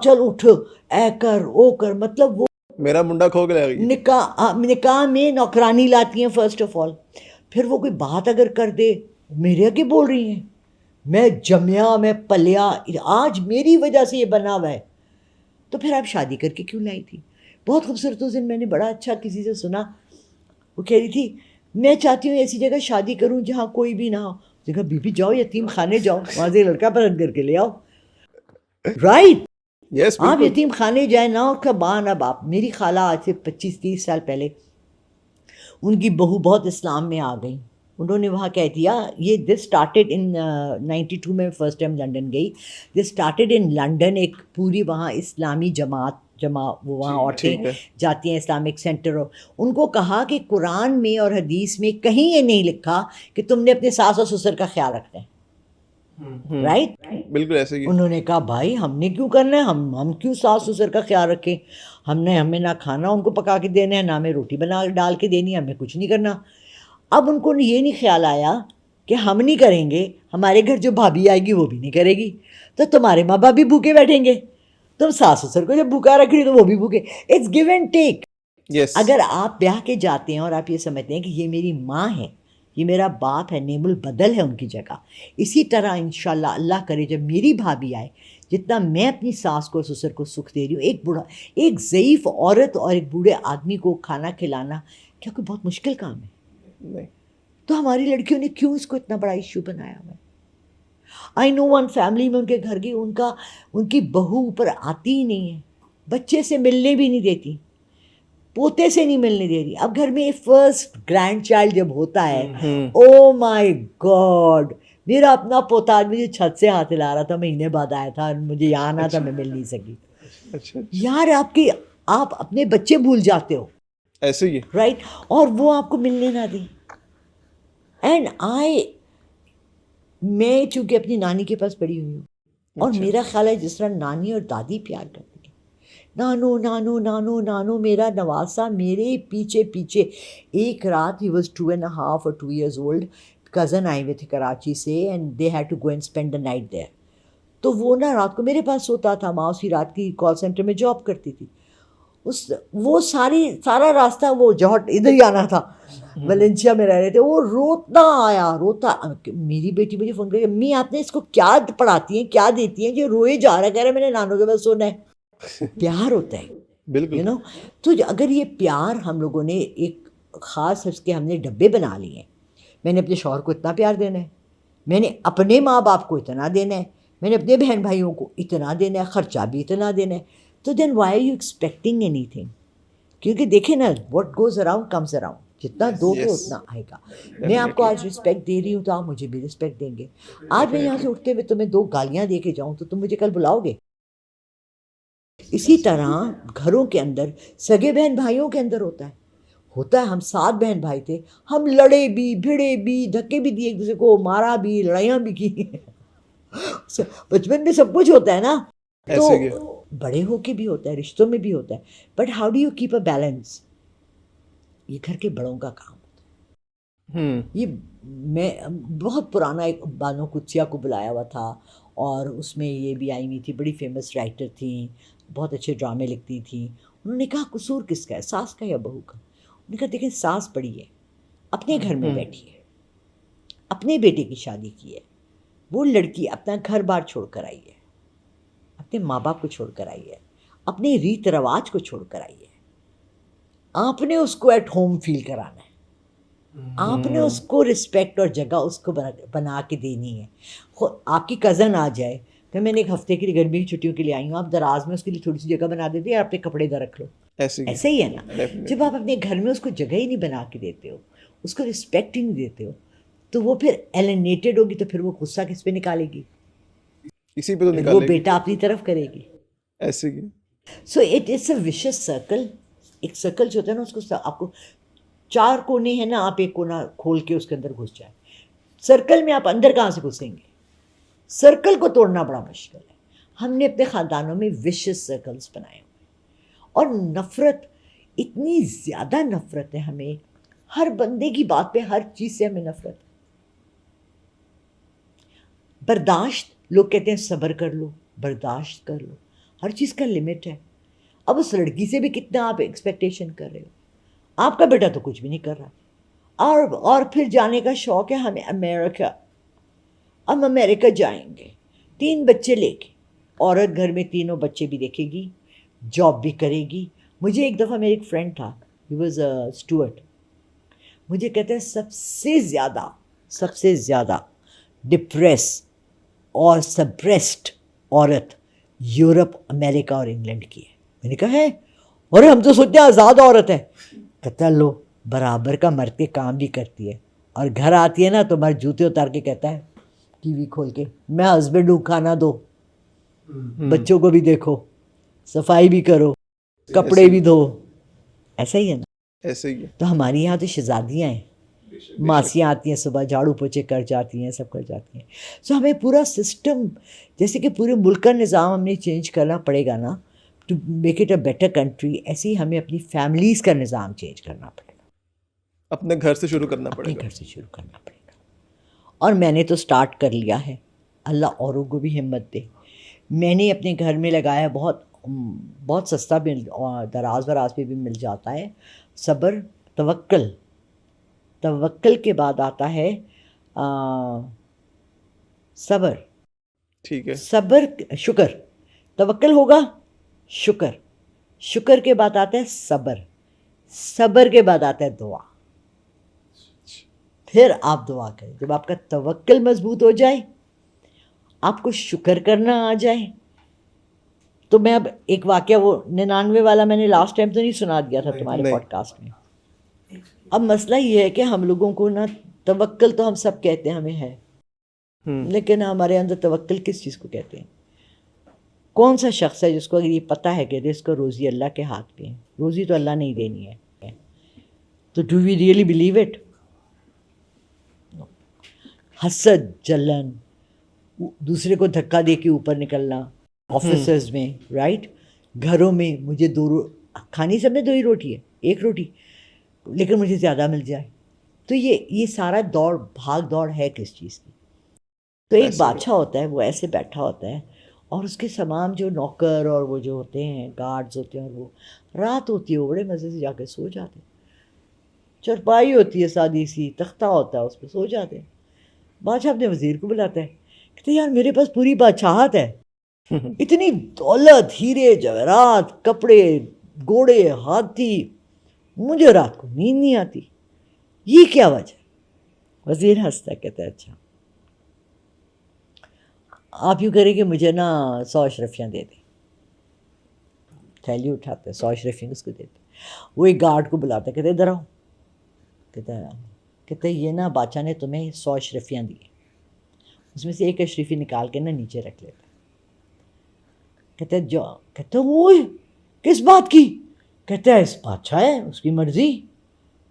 چل اٹھ, اے کر او کر. مطلب وہ میرا منڈا کھو کے لے گئی. نکاح میں نوکرانی لاتی ہیں فرسٹ آف آل. پھر وہ کوئی بات اگر کر دے, میرے آگے بول رہی ہیں, میں جمیا, میں پلیا, آج میری وجہ سے یہ بنا ہوا ہے. تو پھر آپ شادی کر کے کیوں لائی تھی؟ بہت خوبصورت اس دن میں نے بڑا اچھا کسی سے سنا, وہ کہہ رہی تھی میں چاہتی ہوں ایسی جگہ شادی کروں جہاں کوئی بھی نہ ہو. جگہ بی بی جاؤ یتیم خانے جاؤ, وہاں سے لڑکا پسند کر کے لے آؤ. رائٹ, یس آپ بالکل. یتیم خانے جائیں نہ, اس کا ماں نہ باپ. میری خالہ آج سے 25-30 سال پہلے ان کی بہو بہت اسلام میں آ گئی. انہوں نے وہاں کہہ دیا, یہ دس اسٹارٹیڈ ان 92 میں فرسٹ ٹائم لنڈن گئی. دس اسٹارٹیڈ ان لنڈن, ایک پوری وہاں اسلامی جماعت وہ وہاں عورتیں جاتی ہیں اسلامک سینٹر. ان کو کہا کہ قرآن میں اور حدیث میں کہیں یہ نہیں لکھا کہ تم نے اپنے ساس اور سسر کا خیال رکھنا ہے. رائٹ, بالکل ایسے ہی. انہوں نے کہا بھائی ہم نے کیوں کرنا ہے, ہم کیوں ساس سسر کا خیال رکھیں, ہمیں نہ کھانا ان کو پکا کے دینا ہے, نہ ہمیں روٹی بنا ڈال کے دینی ہے, ہمیں کچھ نہیں کرنا. اب ان کو یہ نہیں خیال آیا کہ ہم نہیں کریں گے, ہمارے گھر جو بھابھی آئے گی وہ بھی نہیں کرے گی, تو تمہارے ماں باپ بھی بھوکے بیٹھیں گے, تم ساس سسر کو جب بھوکا رکھ رہی تو وہ بھی بھوکے. It's give and take. Yes. اگر آپ بیاہ کے جاتے ہیں اور آپ یہ سمجھتے ہیں کہ یہ میری ماں ہے, یہ میرا باپ ہے, نعم البدل ہے ان کی جگہ, اسی طرح انشاءاللہ اللہ کرے جب میری بھابھی آئے, جتنا میں اپنی ساس کو اور سسر کو سکھ دے رہی ہوں, ایک ضعیف عورت اور ایک بوڑھے آدمی کو کھانا کھلانا کیا کوئی بہت مشکل کام ہے؟ نہیں. تو ہماری لڑکیوں نے کیوں اس کو اتنا بڑا ایشو بنایا ہوا ہے؟ آئی نو ون فیملی میں ان کے گھر کی ان کی بہو اوپر آتی ہی نہیں ہے, بچے سے ملنے بھی نہیں دیتی, پوتے سے نہیں ملنے دے رہی. اب گھر میں فرسٹ گرینڈ چائلڈ جب ہوتا ہے, او مائی گاڈ, میرا اپنا پوتا آج مجھے چھت سے ہاتھ ہلا رہا تھا, مہینے بعد آیا تھا, مجھے یہاں آنا تھا, میں مل نہیں سکی. یار آپ اپنے بچے بھول جاتے ہو. ایسے ہی ہے. رائٹ, اور وہ آپ کو ملنے نہ دیں. اینڈ میں چونکہ اپنی نانی کے پاس پڑھی ہوئی ہوں اور میرا خیال ہے جس طرح نانی اور دادی پیار کرتی ہیں، نانو نانو نانو نانو میرا نواسا میرے پیچھے پیچھے. ایک رات he was 2.5 or 2 years old، cousin آئے ہوئے تھے کراچی سے and they had to go and spend the night there. تو وہ نا رات کو میرے پاس سوتا تھا، ماں اسی رات کی کال سینٹر میں جاب کرتی تھی. وہ سارا راستہ وہ جوہٹ ادھر ہی آنا تھا، ویلنسیا میں رہ رہے تھے. وہ روتا میری بیٹی مجھے فون کر کے امی آپ نے اس کو کیا پڑھاتی ہیں کیا دیتی ہیں جو روئے جا رہا ہے، کہہ رہا ہے میں نے نانو کے پاس سونا ہے. پیار ہوتا ہے بالکل. تو اگر یہ پیار ہم لوگوں نے ایک خاص اس کے ہم نے ڈبے بنا لیے ہیں. میں نے اپنے شوہر کو اتنا پیار دینا ہے، میں نے اپنے ماں باپ کو اتنا دینا ہے، میں نے اپنے بہن بھائیوں کو اتنا دینا ہے، خرچہ بھی اتنا دینا ہے. تو then why are you expecting anything? کیونکہ دیکھیں نا، what goes around comes around. جتنا دو گے اتنا آئے گا. میں آپ کو آج رسپیکٹ دے رہی ہوں تو آپ مجھے بھی رسپیکٹ دیں گے. آج میں یہاں سے اٹھتے ہوئے تمہیں 2 گالیاں دے کے جاؤں تو تم مجھے کل بلاؤ گے. اسی طرح گھروں کے اندر سگے بہن بھائیوں کے اندر ہوتا ہے. ہم 7 بہن بھائی تھے، ہم لڑے بھی بھڑے بھی دھکے بھی دیے ایک دوسرے کو، مارا بھی لڑائیاں بھی کی. بچپن میں سب کچھ ہوتا ہے نا. تو بڑے ہو کے بھی ہوتا ہے، رشتوں میں بھی ہوتا ہے. But how do you keep a balance? یہ گھر کے بڑوں کا کام ہوتا ہے. یہ میں بہت پرانا ایک بانو قدسیہ کو بلایا ہوا تھا اور اس میں یہ بھی آئی ہوئی تھی، بڑی فیمس رائٹر تھیں، بہت اچھے ڈرامے لکھتی تھیں. انہوں نے کہا قصور کس کا ہے، ساس کا یا بہو کا؟ انہوں نے کہا دیکھیں ساس بڑی ہے، اپنے گھر میں بیٹھی ہے، اپنے بیٹے کی شادی کی ہے. وہ لڑکی اپنا گھر بار چھوڑ کر آئی ہے، اپنے ماں باپ کو چھوڑ کر آئی ہے، اپنے ریت رواج کو چھوڑ کر آئی ہے. آپ نے اس کو ایٹ ہوم فیل کرانا ہے، آپ نے اس کو رسپیکٹ اور جگہ اس کو بنا کے دینی ہے. آپ کی کزن آ جائے کہ میں نے ایک ہفتے کے لیے گرمی کی چھٹیوں کے لیے آئی ہوں، آپ دراز میں اس کے لیے تھوڑی سی جگہ بنا دیتے ہیں اور اپنے کپڑے ادھر رکھ لو. ایسے ہی ہے نا. جب آپ اپنے گھر میں اس کو جگہ ہی نہیں بنا کے دیتے ہو، اس کو رسپیکٹ ہی نہیں دیتے ہو، تو وہ پھر ایلینیٹڈ ہوگی. تو پھر وہ غصہ کس پہ نکالے گی؟ اسی پہ تو نکالے وہ گی. بیٹا اپنی طرف کرے گی. ایسے ہی. So it is a vicious circle. ایک سرکل جو ہوتا ہے نا، اس کو آپ کو 4 کونے ہیں نا، آپ ایک کونا کھول کے اس کے اندر گھس جائیں. سرکل میں آپ اندر کہاں سے گھسیں گے؟ سرکل کو توڑنا بڑا مشکل ہے. ہم نے اپنے خاندانوں میں وشیس سرکلز بنائے ہوئے، اور نفرت، اتنی زیادہ نفرت ہے ہمیں ہر بندے کی بات پہ، ہر چیز سے ہمیں نفرت. برداشت، لوگ کہتے ہیں صبر کر لو، برداشت کر لو، ہر چیز کا لمٹ ہے. اب اس لڑکی سے بھی کتنا آپ ایکسپیکٹیشن کر رہے ہو؟ آپ کا بیٹا تو کچھ بھی نہیں کر رہا، اور پھر جانے کا شوق ہے ہمیں امریکہ. ہم امریکہ جائیں گے 3 بچے لے کے. عورت گھر میں 3 بچے بھی دیکھے گی، جاب بھی کرے گی. مجھے ایک دفعہ میرے ایک فرینڈ تھا، ہی واز اسٹوارٹ، مجھے کہتا ہے سب سے زیادہ ڈپریس اور سپریسڈ عورت یورپ، امریکہ اور انگلینڈ کی ہے. میں نے کہا ہے، اور ہم تو سوچتے ہیں آزاد عورت ہے. کہتا لو برابر کا مرد کے کام بھی کرتی ہے، اور گھر آتی ہے نا تو مرد جوتے اتار کے کہتا ہے ٹی وی کھول کے، میں ہسبینڈ ہوں، کھانا دو، بچوں کو بھی دیکھو، صفائی بھی کرو، کپڑے بھی دھو. ایسا ہی ہے نا. ایسے ہی ہے. تو ہماری یہاں تو شہزادیاں ہیں، ماسیاں آتی ہیں صبح جھاڑو پوچھے کر جاتی ہیں، سب کر جاتی ہیں. سو ہمیں پورا سسٹم، جیسے کہ پورے ملک کا نظام ہم نے چینج کرنا پڑے گا نا، to make it a better country. ایسے ہی ہمیں اپنی فیملیز کا نظام چینج کرنا پڑے گا. اپنے گھر سے شروع کرنا پڑے گا. اپنے گھر سے شروع کرنا پڑے گا. اور میں نے تو سٹارٹ کر لیا ہے، اللہ اوروں کو بھی ہمت دے. میں نے اپنے گھر میں لگایا، بہت سستا بھی، دراز پہ بھی مل جاتا ہے. صبر، توکل کے بعد آتا ہے صبر. ٹھیک ہے. صبر، شکر. توکل ہوگا، شکر کے بعد آتا ہے صبر کے بعد آتا ہے دعا. پھر آپ دعا کریں. جب آپ کا توکل مضبوط ہو جائے، آپ کو شکر کرنا آ جائے. تو میں اب ایک واقعہ، وہ 99 والا میں نے لاسٹ ٹائم تو نہیں سنا دیا تھا تمہارے پوڈ کاسٹ میں. اب مسئلہ یہ ہے کہ ہم لوگوں کو نا، توکل تو ہم سب کہتے ہیں ہمیں ہے، لیکن ہمارے اندر توکل کس چیز کو کہتے ہیں؟ کون سا شخص ہے جس کو اگر یہ پتہ ہے کہ رزق اور روزی اللہ کے ہاتھ پہ ہے، روزی تو اللہ نے ہی دینی ہے، تو do we really believe it? حسد جلن, دوسرے کو دھکا دے کے اوپر نکلنا, آفیسز میں رائٹ, گھروں میں مجھے کھانی سب نے 2 ہی روٹی ہے, 1 روٹی, لیکن مجھے زیادہ مل جائے. تو یہ سارا بھاگ دوڑ ہے کس چیز کی؟ تو ایک بادشاہ ہوتا ہے, وہ ایسے بیٹھا ہوتا ہے اور اس کے تمام جو نوکر اور وہ جو ہوتے ہیں گارڈز ہوتے ہیں, اور وہ رات ہوتی ہے وہ بڑے مزے سے جا کے سو جاتے ہیں. چرپائی ہوتی ہے سادی سی, تختہ ہوتا ہے, اس پہ سو جاتے ہیں. بادشاہ اپنے وزیر کو بلاتا ہے, کہتے ہیں یار میرے پاس پوری بادشاہت ہے, اتنی دولت, ہیرے جواہرات, کپڑے, گھوڑے, ہاتھی, مجھے رات کو نیند نہیں آتی, یہ کیا وجہ؟ وزیر ہنستا ہے, کہتا ہے اچھا آپ یوں کریں کہ مجھے نا 100 اشرفیاں دے دیں. تھیلی اٹھاتے ہیں, 100 اشرفیاں اس کو دیتے. وہ ایک گارڈ کو بلاتا ہے, کہتے ادھر آؤ. کہتے یہ نا بادشاہ نے تمہیں 100 اشرفیاں دی, اس میں سے 1 اشرفی نکال کے نا نیچے رکھ لیتا. کہتے وہ کس بات کی؟ کہتے ہیں اس بادشاہ ہے, اس کی مرضی,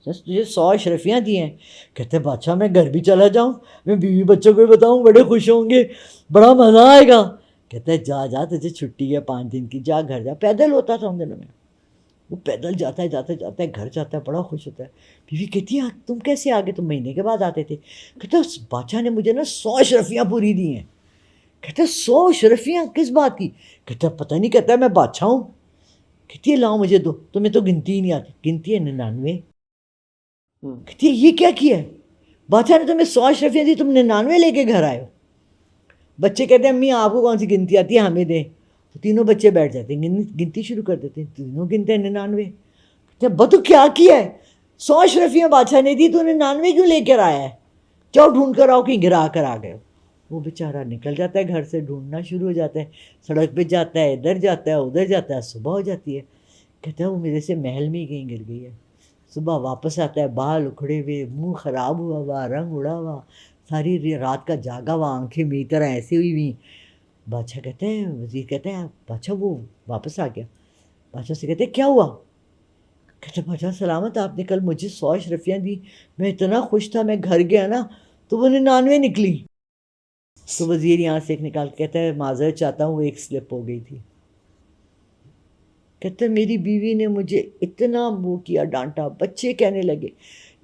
تجھے 100 اشرفیاں دی ہیں. کہتے ہیں بادشاہ میں گھر بھی چلا جاؤں, میں بیوی بچوں کو بھی بتاؤں, بڑے خوش ہوں گے, بڑا مزہ آئے گا. کہتے ہیں جا تجھے چھٹی ہے 5 دن کی, جا گھر جا. پیدل ہوتا تھا ان دنوں میں, وہ پیدل جاتا ہے گھر جاتا ہے, بڑا خوش ہوتا ہے. بیوی کہتی ہے تم کیسے آ گئے, تم مہینے کے بعد آتے تھے. کہتے ہیں بادشاہ نے مجھے نا 100 اشرفیاں پوری دی ہیں. کہتے ہیں 100 اشرفیاں کس بات کی؟ کہتا ہے پتہ نہیں. کہتا ہے میں بادشاہ ہوں. کہتی ہے لاؤ مجھے دو, تمہیں تو گنتی ہی نہیں آتی. گنتی ہے 99. کہتی ہے یہ کیا کیا ہے؟ بادشاہ نے تمہیں 100 اشرفیاں دی, تم 99 لے کے گھر آئے ہو. بچے کہتے ہیں امی آپ کو کون سی گنتی آتی ہے, ہمیں دیں. تو تینوں بچے بیٹھ جاتے ہیں, گنتی شروع کر دیتے ہیں, تینوں گنتے ہیں 99. کہتے ہیں بتو کیا کیا ہے, 100 اشرفیاں بادشاہ نے دی, تو 99 کیوں لے کر آیا ہے؟ جاؤ ڈھونڈ کر آؤ, کہیں گرا کر آ گئے ہو. وہ بیچارہ نکل جاتا ہے گھر سے, ڈھونڈنا شروع ہو جاتا ہے, سڑک پہ جاتا ہے, ادھر جاتا ہے, ادھر جاتا ہے. صبح ہو جاتی ہے. کہتا ہے وہ میرے سے محل میں ہی کہیں گر گئی ہے. صبح واپس آتا ہے, بال اکھڑے ہوئے, منہ خراب ہوا ہوا, رنگ اڑا ہوا, ساری رات کا جاگا ہوا, آنکھیں میری طرح ایسی ہوئی ہوئی. بادشاہ کہتے ہیں, وزیر کہتے ہیں بادشاہ وہ واپس آ گیا. بادشاہ سے کہتے ہیں کیا ہوا؟ کہتے ہیں بادشاہ سلامت, آپ نے کل مجھے 100 اشرفیاں دی, میں اتنا خوش تھا, میں گھر گیا نا تو وہ 99 نکلی. تو وزیر یہاں سے ایک نکال کے کہتا ہے معذرت چاہتا ہوں, وہ ایک سلپ ہو گئی تھی. کہتے ہیں میری بیوی نے مجھے اتنا وہ کیا, ڈانٹا. بچے کہنے لگے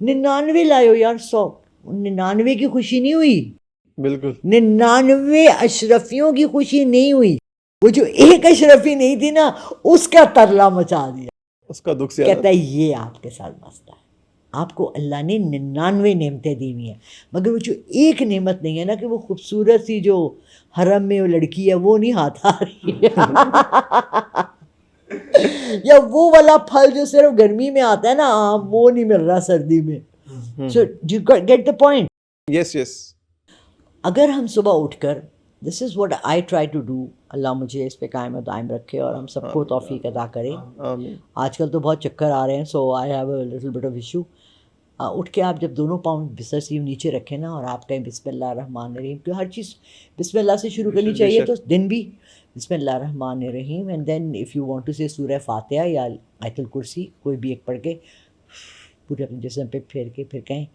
99 لائے ہو یار, 100 99 کی خوشی نہیں ہوئی, بالکل 99 اشرفیوں کی خوشی نہیں ہوئی, وہ جو 1 اشرفی نہیں تھی نا اس کا ترلا مچا دیا. اس کا دکھ زیادہ. کہتا ہے یہ آپ کے ساتھ مسئلہ ہے, آپ کو اللہ نے 99 نعمتیں دی ہوئی ہیں, مگر وہ جو 1 نعمت نہیں ہے نا, کہ وہ خوبصورت سی جو حرم میں وہ لڑکی ہے وہ نہیں ہاتھ آ رہی ہے یا وہ والا پھل جو صرف گرمی میں آتا ہے نا آم, وہ نہیں مل رہا سردی میں. So do you get the point? Yes yes. اگر ہم صبح اٹھ کر, this is what I try to do, اللہ مجھے اس پہ قائم و دائم رکھے اور ہم سب کو توفیق عطا کرے. آمین. آج کل تو بہت چکر آ رہے ہیں, so I have a little bit of issue. اٹھ کے آپ جب دونوں پاؤں بستر سے نیچے رکھیں نا, اور آپ کہیں بسم اللہ الرحمن الرحیم, کہ ہر چیز بسم اللہ سے شروع کرنی چاہیے, تو دن بھی بسم اللہ الرحمن الرحیم, and then if you want to say سورہ فاتحہ یا آیت الکرسی کوئی بھی ایک پڑھ کے پورے اپنے جسم پہ پھیر کے پھر کہیں,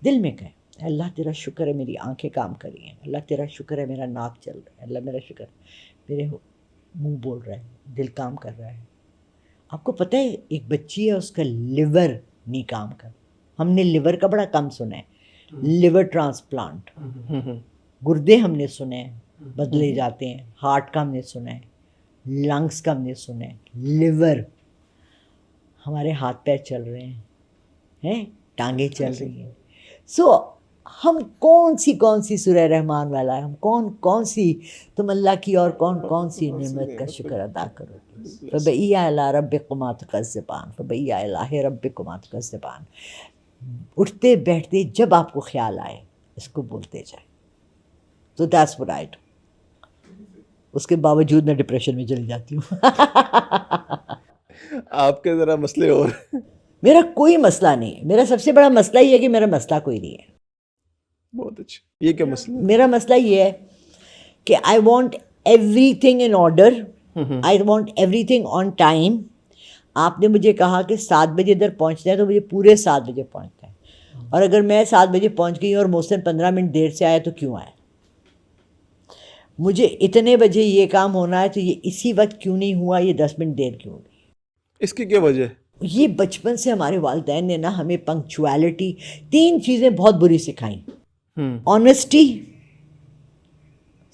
دل میں کہیں اللہ تیرا شکر ہے میری آنکھیں کام کر رہی ہیں, اللہ تیرا شکر ہے میرا ناک چل رہا ہے, اللہ میرا شکر ہے میرے منہ بول رہا ہے, دل کام کر رہا ہے. آپ کو پتہ ہے ایک بچی ہے اس کا لیور نہیں کام کر, ہم نے لیور کا بڑا کم سنا ہے, لیور ٹرانسپلانٹ, گردے ہم نے سنے ہیں بدلے جاتے ہیں, ہارٹ کا ہم نے سنا ہے, لنگس کا ہم نے سنا ہے, لیور. ہمارے ہاتھ پیر چل رہے ہیں, ٹانگیں چل رہی ہیں. سو ہم کون سی سورہ رحمان والا ہے, ہم کون سی تم اللہ کی اور کون سی نعمت کا شکر ادا کرو گے. فَبِأَيِّ آلَاءِ رَبِّكُمَا تُكَذِّبَانِ فَبِأَيِّ آلَاءِ رَبِّكُمَا تُكَذِّبَانِ. اٹھتے بیٹھتے جب آپ کو خیال آئے اس کو بولتے جائیں. تو دیٹس واٹ آئی ڈو. اس کے باوجود میں ڈپریشن میں چلی جاتی ہوں. آپ کے ذرا مسئلے اور. میرا کوئی مسئلہ نہیں ہے, میرا سب سے بڑا مسئلہ یہ ہے کہ میرا مسئلہ کوئی نہیں ہے. بہت اچھا. یہ کیا مسئلہ؟ میرا مسئلہ یہ ہے کہ I want every thing in order, I want every thing on time. آپ نے مجھے کہا کہ 7 بجے ادھر پہنچنا ہے تو مجھے پورے 7 بجے پہنچنا ہے, اور اگر میں 7 بجے پہنچ گئی اور محسن 15 منٹ دیر سے آیا تو کیوں آیا؟ مجھے اتنے بجے یہ کام ہونا ہے تو یہ اسی وقت کیوں نہیں ہوا، یہ 10 منٹ دیر کیوں ہوگی؟ اس کی کیا وجہ ہے؟ یہ بچپن سے ہمارے والدین نے نا ہمیں پنکچویلٹی 3 چیزیں بہت بری سکھائیں. آنیسٹی،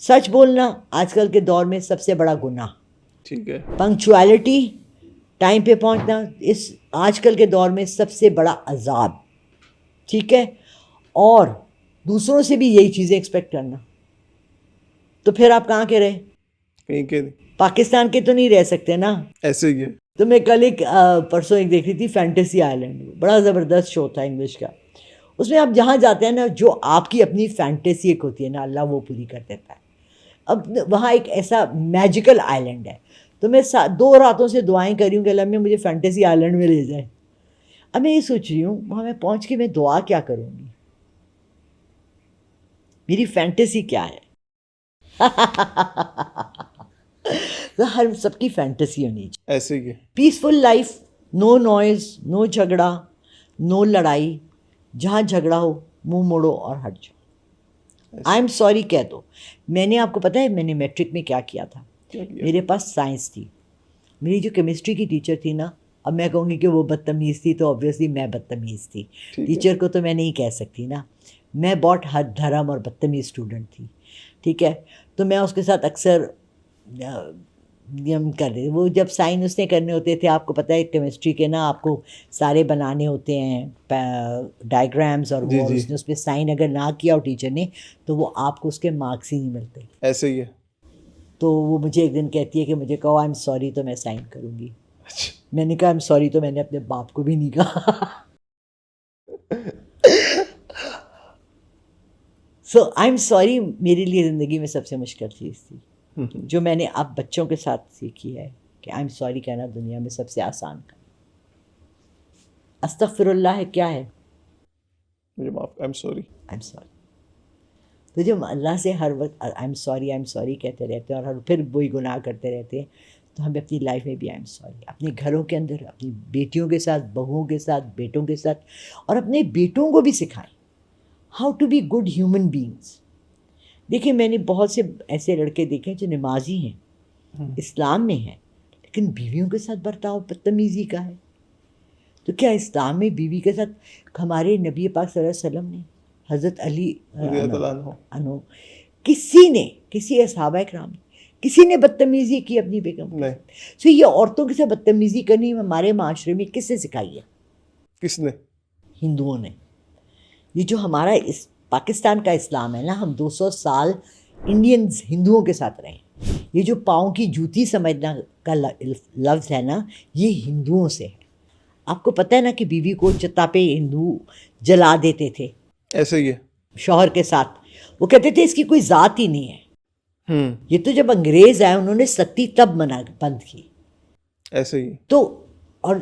سچ بولنا آج کل کے دور میں سب سے بڑا گناہ. ٹھیک ہے. پنکچویلٹی، ٹائم پہ پہنچنا، اس آج کل کے دور میں سب سے بڑا عذاب. ٹھیک ہے. اور دوسروں سے بھی یہی چیزیں ایکسپیکٹ کرنا. تو پھر آپ کہاں کے رہے؟ کہیں کے نہیں. پاکستان کے تو نہیں رہ سکتے نا. ایسے ہی ہے. تو میں کل پرسوں ایک دیکھ رہی تھی فینٹیسی آئلینڈ، بڑا زبردست شو تھا انگلش کا. اس میں آپ جہاں جاتے ہیں نا، جو آپ کی اپنی فینٹیسی ایک ہوتی ہے نا، اللہ وہ پوری کر دیتا ہے. اب وہاں ایک ایسا میجیکل آئلینڈ ہے. تو میں 2 راتوں سے دعائیں کر رہی ہوں کہ اللہ مجھے فینٹیسی آئلینڈ میں لے جائے. اب میں یہ سوچ رہی ہوں وہاں میں پہنچ کے میں دعا کیا کروں گی، میری فینٹیسی کیا ہے. تو ہر سب کی فینٹیسی ہونی چاہیے. ایسے ہی ہے. پیسفل لائف، نو نوائز، نو جھگڑا، نو لڑائی. جہاں جھگڑا ہو منہ موڑو اور ہٹ جاؤ. آئی ایم سوری کہہ دو. میں نے آپ کو پتہ ہے میں نے میٹرک میں کیا کیا تھا؟ میرے پاس سائنس تھی. میری جو کیمسٹری کی ٹیچر تھی نا، اب میں کہوں گی کہ وہ بدتمیز تھی تو آبویسلی میں بدتمیز تھی. ٹیچر کو تو میں نہیں کہہ سکتی نا. میں بہت حد دھرم اور بدتمیز اسٹوڈنٹ تھی. ٹھیک ہے. تو میں اس کے ساتھ اکثر کر رہی. وہ جب سائن اس نے کرنے ہوتے تھے، آپ کو پتہ ہے کیمسٹری کے نا آپ کو سارے بنانے ہوتے ہیں ڈائیگرامز، اور وہ اس نے اس پہ سائن اگر نہ کیا ہو ٹیچر نے تو وہ آپ کو اس کے مارکس ہی نہیں ملتے. ایسے ہی ہے. تو وہ مجھے ایک دن کہتی ہے کہ مجھے کہو آئی ایم سوری، تو میں سائن کروں گی. میں نے کہا آئی ایم سوری تو میں نے اپنے باپ کو بھی نہیں کہا. سو آئی ایم سوری میرے لیے زندگی میں سب سے مشکل چیز تھی، جو میں نے اب بچوں کے ساتھ سیکھی ہے کہ آئی ایم سوری کہنا دنیا میں سب سے آسان کا. استغفر اللہ ہے کیا ہے؟ مجھے معاف، I am sorry. I am sorry. تو جب اللہ سے ہر وقت آئی ایم سوری کہتے رہتے ہیں اور پھر وہی گناہ کرتے رہتے ہیں، تو ہمیں اپنی لائف میں بھی آئی ایم سوری، اپنے گھروں کے اندر اپنی بیٹیوں کے ساتھ، بہوؤں کے ساتھ، بیٹوں کے ساتھ، اور اپنے بیٹوں کو بھی سکھائیں how to be good human beings. دیکھیں میں نے بہت سے ایسے لڑکے دیکھے جو نمازی ہیں، اسلام میں ہیں، لیکن بیویوں کے ساتھ برتاؤ بدتمیزی کا ہے. تو کیا اسلام میں بیوی کے ساتھ ہمارے نبی پاک صلی اللہ علیہ وسلم نے، حضرت علی عنہ، کسی صحابہ کرام نے کسی نے بدتمیزی کی اپنی بیگم کے ساتھ؟ سو یہ عورتوں کے ساتھ بدتمیزی کرنی ہمارے معاشرے میں کس نے سکھائی ہے؟ کس نے؟ ہندوؤں نے. یہ جو ہمارا پاکستان کا اسلام ہے نا، ہم 200 سال انڈینز ہندوؤں کے ساتھ رہے. یہ جو پاؤں کی جوتی سمجھنا کا لفظ ہے نا، یہ ہندوؤں سے ہے. آپ کو پتہ ہے نا کہ بیوی کو چتا پہ ہندو جلا دیتے تھے. ایسے ہی ہے. شوہر کے ساتھ وہ کہتے تھے اس کی کوئی ذات ہی نہیں ہے. یہ تو جب انگریز آئے انہوں نے ستی تب بند کی. ایسے ہی. تو اور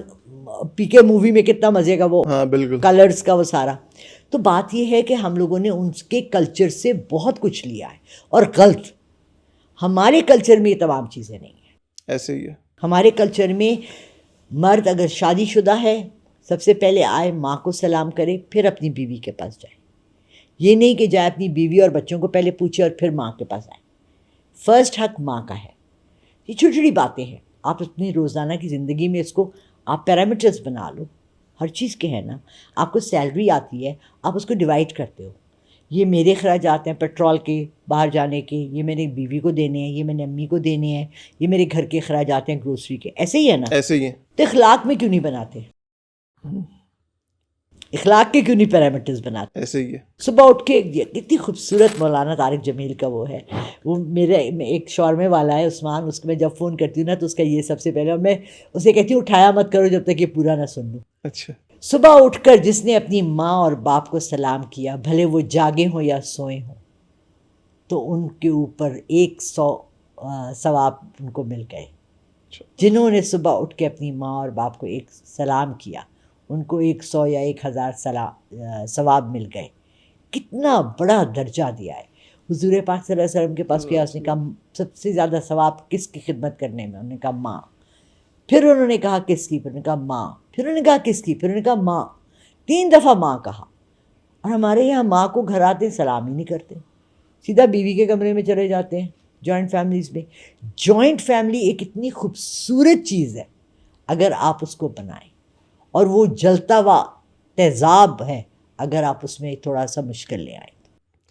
پی کے مووی میں کتنا مزے کا وہ بالکل کلرز کا وہ سارا. تو بات یہ ہے کہ ہم لوگوں نے ان کے کلچر سے بہت کچھ لیا ہے، اور غلط. ہمارے کلچر میں یہ تمام چیزیں نہیں ہیں. ایسے ہی ہے. ہمارے کلچر میں مرد اگر شادی شدہ ہے، سب سے پہلے آئے ماں کو سلام کرے، پھر اپنی بیوی کے پاس جائے. یہ نہیں کہ جائے اپنی بیوی اور بچوں کو پہلے پوچھے اور پھر ماں کے پاس آئے. فرسٹ حق ماں کا ہے. یہ چھوٹی چھوٹی باتیں ہیں، آپ اپنی روزانہ کی زندگی میں اس کو آپ پیرامیٹرز بنا لو. ہر چیز کے ہے نا. آپ کو سیلری آتی ہے، آپ اس کو ڈیوائڈ کرتے ہو. یہ میرے اخراجات ہیں پیٹرول کے، باہر جانے کے، یہ میں نے بیوی کو دینے ہیں، یہ میں نے امی کو دینے ہیں، یہ میرے گھر کے اخراجات ہیں گروسری کے. ایسے ہی ہے نا. ایسے ہی ہے. تو اخلاق میں کیوں نہیں بناتے؟ اخلاق کے کیوں نہیں پیرامیٹرز بناتے؟ ایسے ہی ہے. صبح اٹھ کے کتنی خوبصورت مولانا طارق جمیل کا وہ ہے، وہ میرے ایک شورمے والا ہے عثمان، اس کو میں جب فون کرتی ہوں نا تو اس کا یہ سب سے پہلے، اور میں اسے کہتی ہوں اٹھایا مت کرو جب تک یہ پورا نہ سن لوں. اچھا. صبح اٹھ کر جس نے اپنی ماں اور باپ کو سلام کیا، بھلے وہ جاگے ہوں یا سوئے ہوں، تو ان کے اوپر 100 ثواب ان کو مل گئے. جنہوں نے صبح اٹھ کے اپنی ماں اور باپ کو ایک سلام کیا، ان کو 100 یا 1000 ثواب مل گئے. کتنا بڑا درجہ دیا ہے. حضور پاک صلی اللہ علیہ وسلم کے پاس کیا، اس نے کہا سب سے زیادہ ثواب کس کی خدمت کرنے میں؟ انہوں نے کہا ماں. پھر انہوں نے کہا کس کی؟ پھر انہوں نے کہا ماں. پھر انہوں نے کہا کس کی؟ پھر انہوں نے کہا ماں. 3 دفعہ ماں کہا. اور ہمارے یہاں ماں کو گھر آتے سلام ہی نہیں کرتے, سیدھا بیوی کے کمرے میں چلے جاتے ہیں. جوائنٹ فیملیز میں, جوائنٹ فیملی ایک اتنی خوبصورت چیز ہے اگر آپ اس کو بنائیں, اور وہ جلتا ہوا تیزاب ہے اگر آپ اس میں تھوڑا سا مشکل لے آئیں.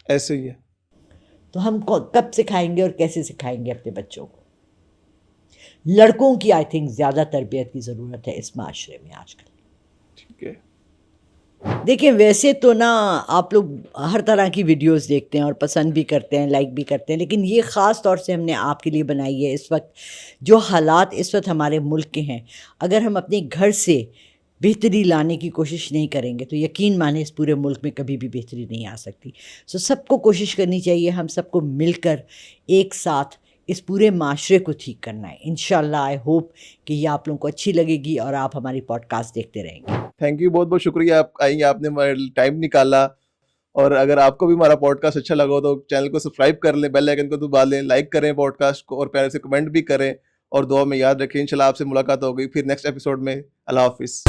ایسے ہی ہے. تو ہم کب سکھائیں گے اور کیسے سکھائیں گے اپنے بچوں کو؟ لڑکوں کی آئی تھنک زیادہ تربیت کی ضرورت ہے اس معاشرے میں آج کل. ٹھیک ہے. دیکھیں ویسے تو نا آپ لوگ ہر طرح کی ویڈیوز دیکھتے ہیں اور پسند بھی کرتے ہیں, لائک بھی کرتے ہیں, لیکن یہ خاص طور سے ہم نے آپ کے لیے بنائی ہے. اس وقت جو حالات اس وقت ہمارے ملک کے ہیں, اگر ہم اپنے گھر سے بہتری لانے کی کوشش نہیں کریں گے تو یقین مانیں اس پورے ملک میں کبھی بھی بہتری نہیں آ سکتی. سب کو کوشش کرنی چاہیے, ہم سب کو مل کر ایک ساتھ اس پورے معاشرے کو ٹھیک کرنا ہے. انشاءاللہ آئی ہوپ کہ یہ آپ لوگوں کو اچھی لگے گی اور آپ ہماری پوڈ کاسٹ دیکھتے رہیں گے. تھینک یو, بہت بہت شکریہ آپ آئی, آپ نے ٹائم نکالا. اور اگر آپ کو بھی ہمارا پوڈ کاسٹ اچھا لگا ہو تو چینل کو سبسکرائب کر لیں, بیل آئیکن کو دبا لیں, لائک کریں پوڈ کاسٹ کو, اور پیارے سے کمنٹ بھی کریں, اور دعا میں یاد رکھیں. انشاءاللہ آپ سے ملاقات ہوگی پھر نیکسٹ ایپیسوڈ میں. اللہ حافظ.